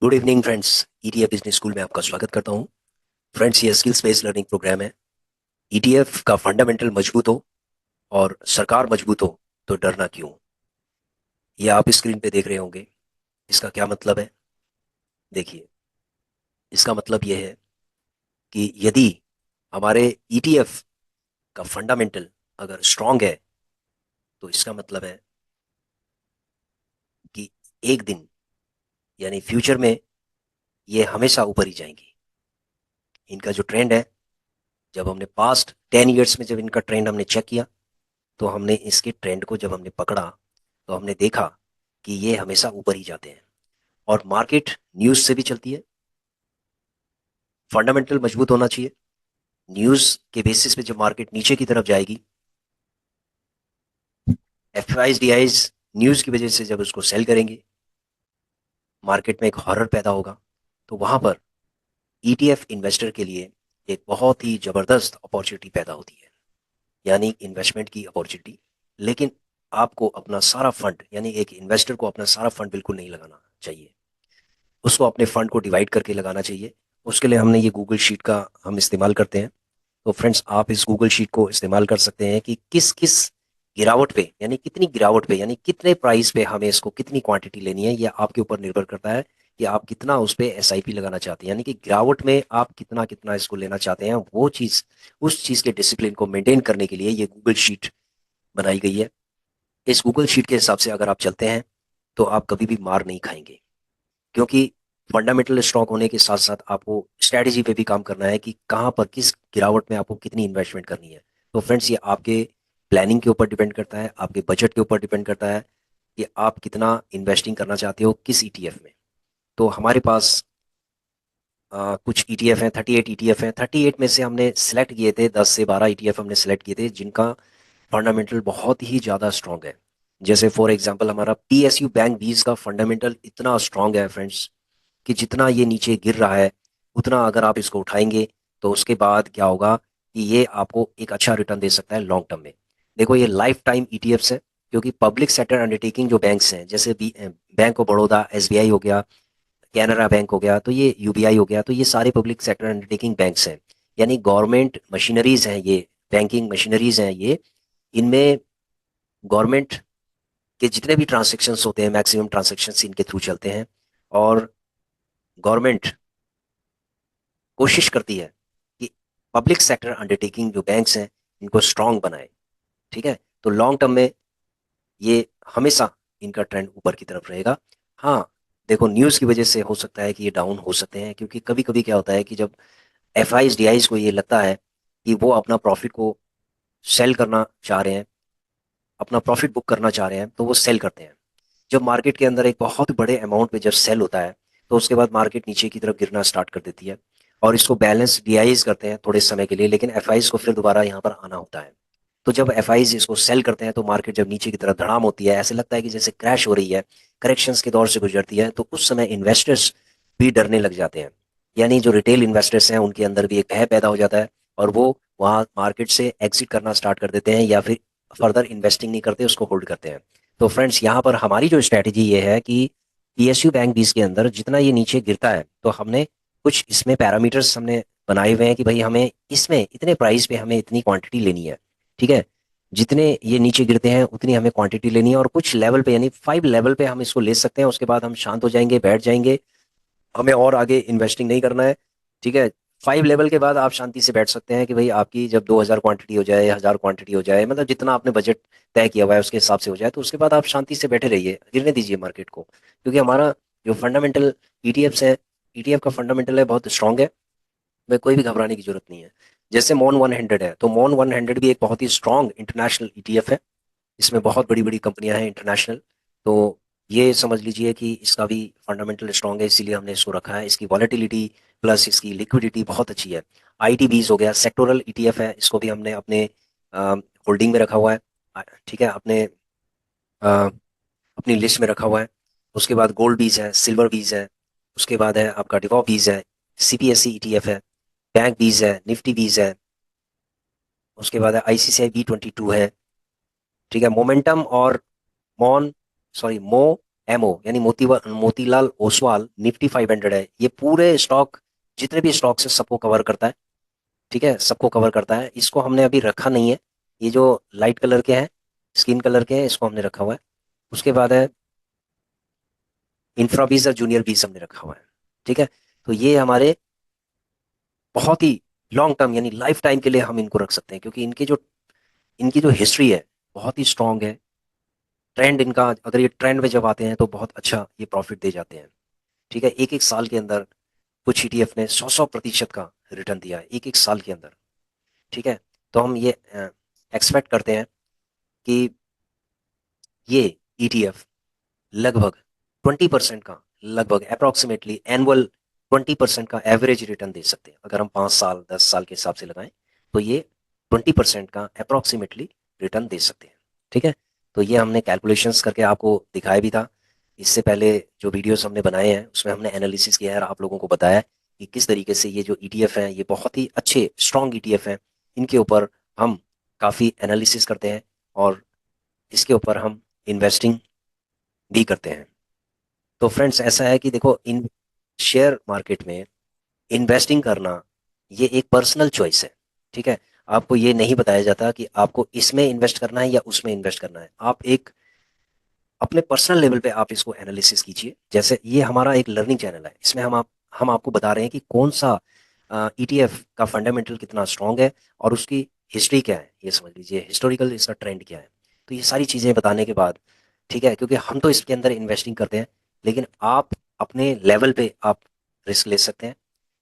Good evening friends. ETF business school में आपका स्वागत करता हूं। फ्रेंड्स, ये स्किल्स बेस्ड लर्निंग प्रोग्राम है। ईटीएफ का फंडामेंटल मजबूत हो और सरकार मजबूत हो तो डरना क्यों। ये आप स्क्रीन पे देख रहे होंगे। इसका क्या मतलब है? देखिए, इसका मतलब ये है कि यदि हमारे ईटीएफ का फंडामेंटल अगर स्ट्रांग है तो इसका मतलब है कि एक दिन यानी फ्यूचर में ये हमेशा ऊपर ही जाएंगी। इनका जो ट्रेंड है, जब हमने पास्ट 10 ईयर्स में जब इनका ट्रेंड हमने चेक किया तो हमने इसके ट्रेंड को जब हमने पकड़ा तो हमने देखा कि ये हमेशा ऊपर ही जाते हैं। और मार्केट न्यूज से भी चलती है। फंडामेंटल मजबूत होना चाहिए। न्यूज के बेसिस पे जब मार्केट नीचे की तरफ जाएगी, F eyes D eyes news की वजह से जब उसको सेल करेंगे, मार्केट में एक हॉरर पैदा होगा। तो वहां पर ईटीएफ इन्वेस्टर के लिए एक बहुत ही जबरदस्त अपॉर्चुनिटी पैदा होती है, यानी इन्वेस्टमेंट की अपॉर्चुनिटी। लेकिन आपको अपना सारा फंड, यानी एक इन्वेस्टर को अपना सारा फंड बिल्कुल नहीं लगाना चाहिए। उसको अपने फंड को डिवाइड करके लगाना चाहिए। उसके लिए हमने ये गूगल शीट का हम इस्तेमाल करते हैं। तो फ्रेंड्स, आप इस गूगल शीट को इस्तेमाल कर सकते हैं कि किस किस गिरावट पे, यानी कितनी गिरावट पे, यानी कितने प्राइस पे हमें इसको कितनी क्वांटिटी लेनी है, यह आपके ऊपर निर्भर करता है कि आप कितना उस पे एसआईपी लगाना चाहते हैं। यानी कि गिरावट में आप कितना कितना इसको लेना चाहते हैं, वो चीज़, उस चीज़ के डिसिप्लिन को मेंटेन करने के लिए ये गूगल शीट बनाई गई है। इस गूगल शीट के हिसाब से अगर आप चलते हैं तो आप कभी भी मार नहीं खाएंगे। क्योंकि फंडामेंटल स्ट्रांग होने के साथ साथ आपको स्ट्रैटेजी पे भी काम करना है कि कहाँ पर किस गिरावट में आपको कितनी इन्वेस्टमेंट करनी है। तो फ्रेंड्स, ये आपके प्लानिंग के ऊपर डिपेंड करता है, आपके बजट के ऊपर डिपेंड करता है कि आप कितना इन्वेस्टिंग करना चाहते हो किस ईटीएफ में। तो हमारे पास कुछ ईटीएफ हैं, 38 ईटीएफ हैं। 38 में से हमने सेलेक्ट किए थे, 10 से 12 ईटीएफ हमने सेलेक्ट किए थे जिनका फंडामेंटल बहुत ही ज़्यादा स्ट्रांग है। जैसे फॉर एग्जांपल हमारा पीएसयू बैंक बीस का फंडामेंटल इतना स्ट्रांग है फ्रेंड्स कि जितना ये नीचे गिर रहा है उतना अगर आप इसको उठाएंगे तो उसके बाद क्या होगा कि ये आपको एक अच्छा रिटर्न दे सकता है लॉन्ग टर्म में। देखो, ये लाइफ टाइम ईटीएफ्स है, क्योंकि पब्लिक सेक्टर अंडरटेकिंग जो बैंक्स हैं, जैसे बैंक ऑफ बड़ौदा, एसबीआई हो गया, कैनरा बैंक हो गया, तो ये यूबीआई हो गया, तो ये सारे पब्लिक सेक्टर अंडरटेकिंग बैंक्स हैं। यानी गवर्नमेंट मशीनरीज हैं ये, बैंकिंग मशीनरीज हैं ये। इनमें गवर्नमेंट के जितने भी ट्रांजेक्शन्स होते हैं, मैक्सिमम ट्रांजेक्शन्स इनके थ्रू चलते हैं। और गवर्नमेंट कोशिश करती है कि पब्लिक सेक्टर अंडरटेकिंग जो बैंक्स हैं इनको स्ट्रांग बनाए। ठीक है, तो लॉन्ग टर्म में ये हमेशा इनका ट्रेंड ऊपर की तरफ रहेगा। हाँ, देखो, न्यूज़ की वजह से हो सकता है कि ये डाउन हो सकते हैं, क्योंकि कभी कभी क्या होता है कि जब एफ आईज डी आईज को ये लगता है कि वो अपना प्रॉफिट को सेल करना चाह रहे हैं, अपना प्रॉफिट बुक करना चाह रहे हैं, तो वो सेल करते हैं। जब मार्केट के अंदर एक बहुत बड़े अमाउंट पे जब सेल होता है तो उसके बाद मार्केट नीचे की तरफ गिरना स्टार्ट कर देती है। और इसको बैलेंस डीआईज करते हैं थोड़े समय के लिए, लेकिन एफआईज को फिर दोबारा यहाँ पर आना होता है। तो जब एफआईज इसको सेल करते हैं तो मार्केट जब नीचे की तरफ धड़ाम होती है, ऐसे लगता है कि जैसे क्रैश हो रही है, करेक्शंस के दौर से गुजरती है, तो उस समय इन्वेस्टर्स भी डरने लग जाते हैं। यानी जो रिटेल इन्वेस्टर्स हैं उनके अंदर भी एक भय पैदा हो जाता है और वो वहाँ मार्केट से एग्जिट करना स्टार्ट कर देते हैं या फिर फर्दर इन्वेस्टिंग नहीं करते, उसको होल्ड करते हैं। तो फ्रेंड्स, यहाँ पर हमारी जो स्ट्रैटेजी ये है कि पीएसयू बैंक बीस के अंदर जितना ये नीचे गिरता है तो हमने कुछ इसमें पैरामीटर्स हमने बनाए हुए हैं कि भाई हमें इसमें इतने प्राइस पे हमें इतनी क्वांटिटी लेनी है। ठीक है, जितने ये नीचे गिरते हैं उतनी हमें क्वांटिटी लेनी है, और कुछ लेवल पे, यानी 5 लेवल पे हम इसको ले सकते हैं। उसके बाद हम शांत हो जाएंगे, बैठ जाएंगे, हमें और आगे इन्वेस्टिंग नहीं करना है। ठीक है, 5 लेवल के बाद आप शांति से बैठ सकते हैं कि भाई आपकी जब 2000 क्वांटिटी हो जाए, 1000 क्वांटिटी हो जाए, मतलब जितना आपने बजट तय किया हुआ है उसके हिसाब से हो जाए, तो उसके बाद आप शांति से बैठे रहिए, गिरने दीजिए मार्केट को। क्योंकि हमारा जो फंडामेंटल ईटीएफ्स है, ईटीएफ का फंडामेंटल है बहुत स्ट्रांग है, में कोई भी घबराने की जरूरत नहीं है। जैसे मॉन 100 है, तो मॉन 100 भी एक बहुत ही स्ट्रांग इंटरनेशनल ईटीएफ है। इसमें बहुत बड़ी बड़ी कंपनियां हैं इंटरनेशनल। तो ये समझ लीजिए कि इसका भी फंडामेंटल स्ट्रांग है, इसीलिए हमने इसको रखा है। इसकी वॉलेटिलिटी प्लस इसकी लिक्विडिटी बहुत अच्छी है। आईटीबीज हो गया, सेक्टोरल ईटीएफ है, इसको भी हमने अपने होल्डिंग में रखा हुआ है। ठीक है, अपने अपनी लिस्ट में रखा हुआ है। उसके बाद गोल्ड बीज है, सिल्वर बीज है, उसके बाद है आपका डिवॉ बीज है, सीपीएससी ईटीएफ है, बैंक बीज है, निफ्टी बीज है, उसके बाद है आईसीसीआई बी 22 है। ठीक है, मोमेंटम और मॉन, सॉरी, मो एमओ यानी मोतीलाल ओसवाल निफ्टी 500 है, ये पूरे स्टॉक, जितने भी स्टॉक्स है सबको कवर करता है। ठीक है, सबको कवर करता है। इसको हमने अभी रखा नहीं है, ये जो लाइट कलर के हैं, स्किन कलर के हैं, इसको हमने रखा हुआ है। उसके बाद है इंफ्रा बीस और जूनियर बीस हमने रखा हुआ है। ठीक है, तो ये हमारे बहुत ही लॉन्ग टर्म यानी लाइफ टाइम के लिए हम इनको रख सकते हैं, क्योंकि इनकी जो हिस्ट्री है बहुत ही स्ट्रांग है। ट्रेंड इनका, अगर ये ट्रेंड में जब आते हैं तो बहुत अच्छा ये प्रॉफिट दे जाते हैं। ठीक है, एक एक साल के अंदर कुछ ईटीएफ ने 100% का रिटर्न दिया है एक एक साल के अंदर। ठीक है, तो हम ये एक्सपेक्ट करते हैं कि ये ईटीएफ लगभग 20% का, लगभग अप्रोक्सीमेटली एनुअल 20% का एवरेज रिटर्न दे सकते हैं। अगर हम 5 साल 10 साल के हिसाब से लगाएं तो ये 20% का अप्रोक्सीमेटली रिटर्न दे सकते हैं। ठीक है, तो ये हमने कैलकुलेशंस करके आपको दिखाया भी था। इससे पहले जो वीडियोस हमने बनाए हैं उसमें हमने एनालिसिस किया है और आप लोगों को बताया कि किस तरीके से ये जो ईटीएफ हैं ये बहुत ही अच्छे स्ट्रॉन्ग ईटीएफ हैं। इनके ऊपर हम काफ़ी एनालिसिस करते हैं और इसके ऊपर हम इन्वेस्टिंग भी करते हैं। तो फ्रेंड्स ऐसा है कि देखो, इन शेयर मार्केट में इन्वेस्टिंग करना ये एक पर्सनल चॉइस है। ठीक है, आपको ये नहीं बताया जाता कि आपको इसमें इन्वेस्ट करना है या उसमें इन्वेस्ट करना है। आप एक अपने पर्सनल लेवल पे आप इसको एनालिसिस कीजिए। जैसे ये हमारा एक लर्निंग चैनल है, इसमें हम आपको बता रहे हैं कि कौन सा ईटीएफ का फंडामेंटल कितना स्ट्रांग है और उसकी हिस्ट्री क्या है, ये समझ लीजिए हिस्टोरिकल इसका ट्रेंड क्या है। तो ये सारी चीज़ें बताने के बाद, ठीक है, क्योंकि हम तो इसके अंदर इन्वेस्टिंग करते हैं, लेकिन आप अपने लेवल पे आप रिस्क ले सकते हैं।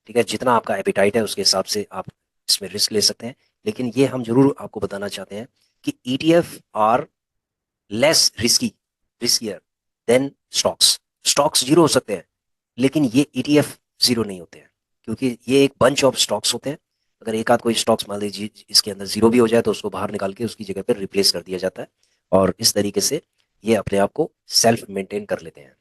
ठीक है, जितना आपका एपिटाइट है उसके हिसाब से आप इसमें रिस्क ले सकते हैं। लेकिन ये हम जरूर आपको बताना चाहते हैं कि ETF are less riskier than stocks. Stocks zero हो सकते हैं, लेकिन ये ईटीएफ जीरो नहीं होते हैं, क्योंकि ये एक बंच ऑफ स्टॉक्स होते हैं। अगर एक आध कोई स्टॉक्स मान लीजिए इसके अंदर जीरो भी हो जाए तो उसको बाहर निकाल के उसकी जगह पर रिप्लेस कर दिया जाता है, और इस तरीके से ये अपने आप को सेल्फ मेंटेन कर लेते हैं।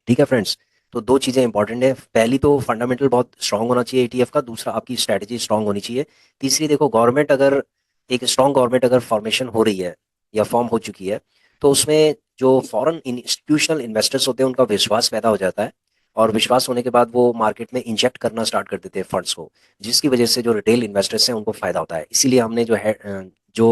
ठीक है फ्रेंड्स, तो दो चीज़ें इंपॉर्टेंट है। पहली तो फंडामेंटल बहुत स्ट्रांग होना चाहिए एटीएफ का, दूसरा आपकी स्ट्रैटेजी स्ट्रांग होनी चाहिए। तीसरी देखो, गवर्नमेंट अगर एक स्ट्रांग गवर्नमेंट अगर फॉर्मेशन हो रही है या फॉर्म हो चुकी है, तो उसमें जो फॉरेन इंस्टीट्यूशनल इन्वेस्टर्स होते हैं उनका विश्वास पैदा हो जाता है, और विश्वास होने के बाद वो मार्केट में इंजेक्ट करना स्टार्ट कर देते हैं फंड्स को, जिसकी वजह से जो रिटेल इन्वेस्टर्स हैं उनको फायदा होता है। इसीलिए हमने जो है जो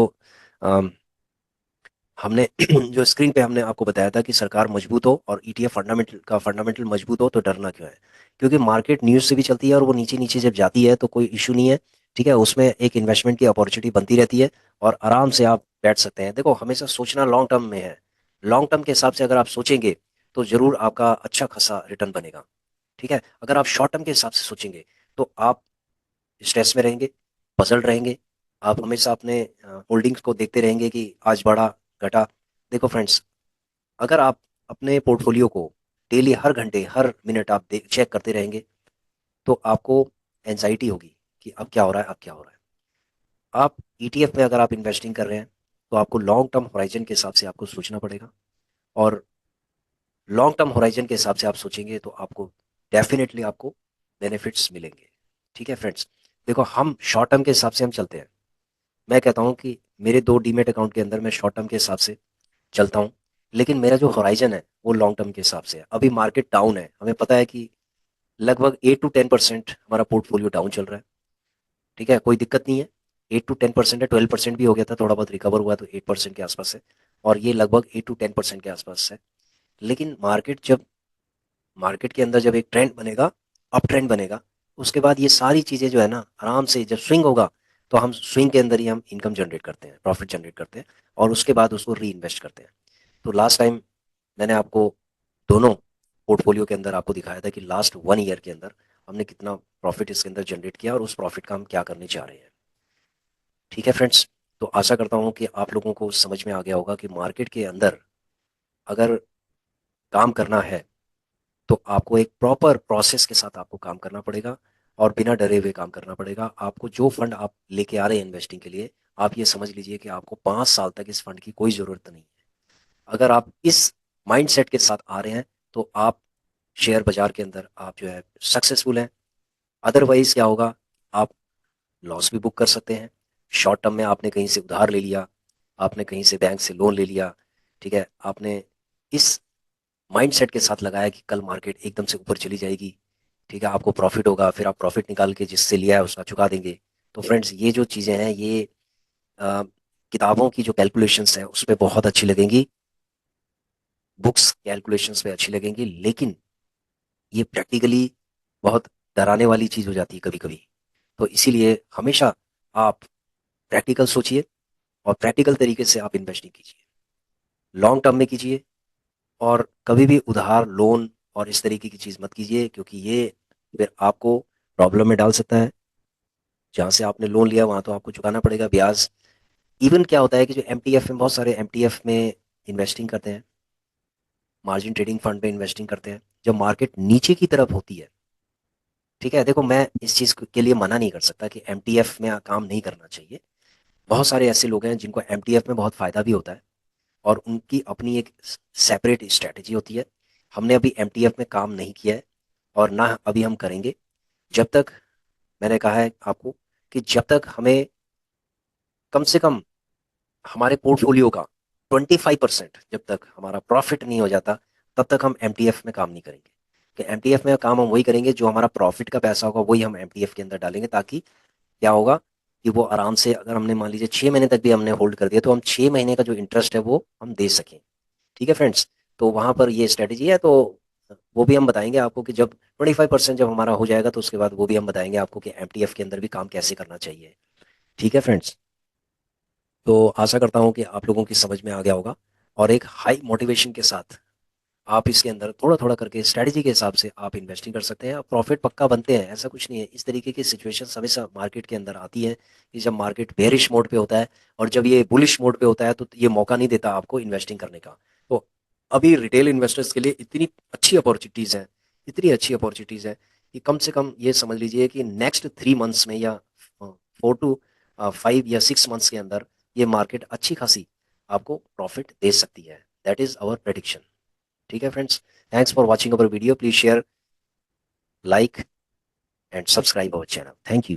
हमने जो स्क्रीन पे हमने आपको बताया था कि सरकार मजबूत हो और ईटीएफ फंडामेंटल मजबूत हो, तो डरना क्यों है? क्योंकि मार्केट न्यूज़ से भी चलती है और वो नीचे नीचे जब जाती है तो कोई इशू नहीं है। ठीक है, उसमें एक इन्वेस्टमेंट की अपॉर्चुनिटी बनती रहती है और आराम से आप बैठ सकते हैं। देखो, हमेशा सोचना लॉन्ग टर्म में है। लॉन्ग टर्म के हिसाब से अगर आप सोचेंगे तो जरूर आपका अच्छा खासा रिटर्न बनेगा। ठीक है, अगर आप शॉर्ट टर्म के हिसाब से सोचेंगे तो आप स्ट्रेस में रहेंगे, पजल रहेंगे। आप हमेशा अपने होल्डिंग्स को देखते रहेंगे कि आज बढ़ा घटा। देखो फ्रेंड्स, अगर आप अपने पोर्टफोलियो को डेली हर घंटे हर मिनट आप चेक करते रहेंगे तो आपको एंजाइटी होगी कि अब क्या हो रहा है, अब क्या हो रहा है। आप ईटीएफ में अगर आप इन्वेस्टिंग कर रहे हैं तो आपको लॉन्ग टर्म होराइजन के हिसाब से आपको सोचना पड़ेगा, और लॉन्ग टर्म होराइजन के हिसाब से आप सोचेंगे तो आपको डेफिनेटली आपको बेनिफिट्स मिलेंगे। ठीक है फ्रेंड्स, देखो हम शॉर्ट टर्म के हिसाब से हम चलते हैं। मैं कहता हूँ कि मेरे 2 डीमेट अकाउंट के अंदर मैं शॉर्ट टर्म के हिसाब से चलता हूँ, लेकिन मेरा जो होराइजन है वो लॉन्ग टर्म के हिसाब से है। अभी मार्केट डाउन है, हमें पता है कि लगभग 8 to 10% हमारा पोर्टफोलियो डाउन चल रहा है। ठीक है, कोई दिक्कत नहीं है। 8 to 10% है, 12% भी हो गया था, थोड़ा बहुत रिकवर हुआ तो 8% के आसपास है, और ये लगभग 8 to 10% के आसपास है। लेकिन मार्केट के अंदर जब एक ट्रेंड बनेगा, अप ट्रेंड बनेगा, उसके बाद ये सारी चीज़ें जो है ना, आराम से जब स्विंग होगा तो हम स्विंग के अंदर ही हम इनकम जनरेट करते हैं, प्रॉफिट जनरेट करते हैं, और उसके बाद उसको री इन्वेस्ट करते हैं। तो लास्ट टाइम मैंने आपको दोनों पोर्टफोलियो के अंदर आपको दिखाया था कि लास्ट 1 ईयर के अंदर हमने कितना प्रॉफिट इसके अंदर जनरेट किया और उस प्रॉफिट का हम क्या करने जा रहे हैं। ठीक है फ्रेंड्स, तो आशा करता हूँ कि आप लोगों को समझ में आ गया होगा कि मार्केट के अंदर अगर काम करना है तो आपको एक प्रॉपर प्रोसेस के साथ आपको काम करना पड़ेगा, और बिना डरे हुए काम करना पड़ेगा। आपको जो फंड आप लेके आ रहे हैं इन्वेस्टिंग के लिए, आप ये समझ लीजिए कि आपको 5 साल तक इस फंड की कोई ज़रूरत नहीं है। अगर आप इस माइंडसेट के साथ आ रहे हैं तो आप शेयर बाजार के अंदर आप जो है सक्सेसफुल हैं। अदरवाइज क्या होगा, आप लॉस भी बुक कर सकते हैं। शॉर्ट टर्म में आपने कहीं से उधार ले लिया, आपने कहीं से बैंक से लोन ले लिया, ठीक है, आपने इस माइंडसेट के साथ लगाया कि कल मार्केट एकदम से ऊपर चली जाएगी, ठीक है, आपको प्रॉफिट होगा, फिर आप प्रॉफिट निकाल के जिससे लिया है उसका चुका देंगे। तो फ्रेंड्स, ये जो चीज़ें हैं ये अ, किताबों की जो कैलकुलेशंस हैं उस पे बहुत अच्छी लगेंगी, बुक्स कैलकुलेशंस पे अच्छी लगेंगी, लेकिन ये प्रैक्टिकली बहुत डराने वाली चीज़ हो जाती है कभी कभी। तो इसीलिए हमेशा आप प्रैक्टिकल सोचिए और प्रैक्टिकल तरीके से आप इन्वेस्टिंग कीजिए, लॉन्ग टर्म में कीजिए, और कभी भी उधार लोन और इस तरीके की चीज़ मत कीजिए, क्योंकि ये फिर आपको प्रॉब्लम में डाल सकता है। जहाँ से आपने लोन लिया वहाँ तो आपको चुकाना पड़ेगा ब्याज। इवन क्या होता है कि जो एमटीएफ में, बहुत सारे एमटीएफ में इन्वेस्टिंग करते हैं, मार्जिन ट्रेडिंग फंड में इन्वेस्टिंग करते हैं, जब मार्केट नीचे की तरफ होती है, ठीक है, देखो मैं इस चीज़ के लिए मना नहीं कर सकता कि एमटीएफ में काम नहीं करना चाहिए। बहुत सारे ऐसे लोग हैं जिनको एमटीएफ में बहुत फ़ायदा भी होता है और उनकी अपनी एक सेपरेट स्ट्रैटेजी होती है। हमने अभी एमटीएफ में काम नहीं किया है और ना अभी हम करेंगे, जब तक, मैंने कहा है आपको कि जब तक हमें कम से कम हमारे पोर्टफोलियो का 25% जब तक हमारा प्रॉफिट नहीं हो जाता, तब तक हम एमटीएफ में काम नहीं करेंगे। कि एमटीएफ में काम हम वही करेंगे जो हमारा प्रॉफिट का पैसा होगा, वही हम एमटीएफ के अंदर डालेंगे, ताकि क्या होगा कि वो आराम से, अगर हमने मान लीजिए 6 महीने तक भी हमने होल्ड कर दिया, तो हम 6 महीने का जो इंटरेस्ट है वो हम दे सकें। ठीक है फ्रेंड्स, तो वहाँ पर ये स्ट्रेटेजी है। तो वो भी हम बताएंगे आपको कि जब 25% जब हमारा हो जाएगा, तो उसके बाद वो भी हम बताएंगे आपको कि एमटीएफ के अंदर भी काम कैसे करना चाहिए। ठीक है फ्रेंड्स, तो आशा करता हूँ कि आप लोगों की समझ में आ गया होगा, और एक हाई मोटिवेशन के साथ आप इसके अंदर थोड़ा थोड़ा करके स्ट्रैटेजी के हिसाब से आप इन्वेस्टिंग कर सकते हैं। प्रॉफिट पक्का बनते हैं, ऐसा कुछ नहीं है। इस तरीके की सिचुएशन हमेशा मार्केट के अंदर आती है कि जब मार्केट बेरिश मोड पे होता है, और जब ये बुलिश मोड पे होता है, तो ये मौका नहीं देता आपको इन्वेस्टिंग करने का। तो अभी रिटेल इन्वेस्टर्स के लिए इतनी अच्छी अपॉर्चुनिटीज़ हैं, इतनी अच्छी अपॉर्चुनिटीज़ हैं कि कम से कम ये समझ लीजिए कि नेक्स्ट 3 मंथ्स में, या 4 to 5 या 6 मंथ्स के अंदर, ये मार्केट अच्छी खासी आपको प्रॉफिट दे सकती है। That is our prediction. ठीक है friends, thanks for watching our video, please share, like and subscribe our channel. Thank you.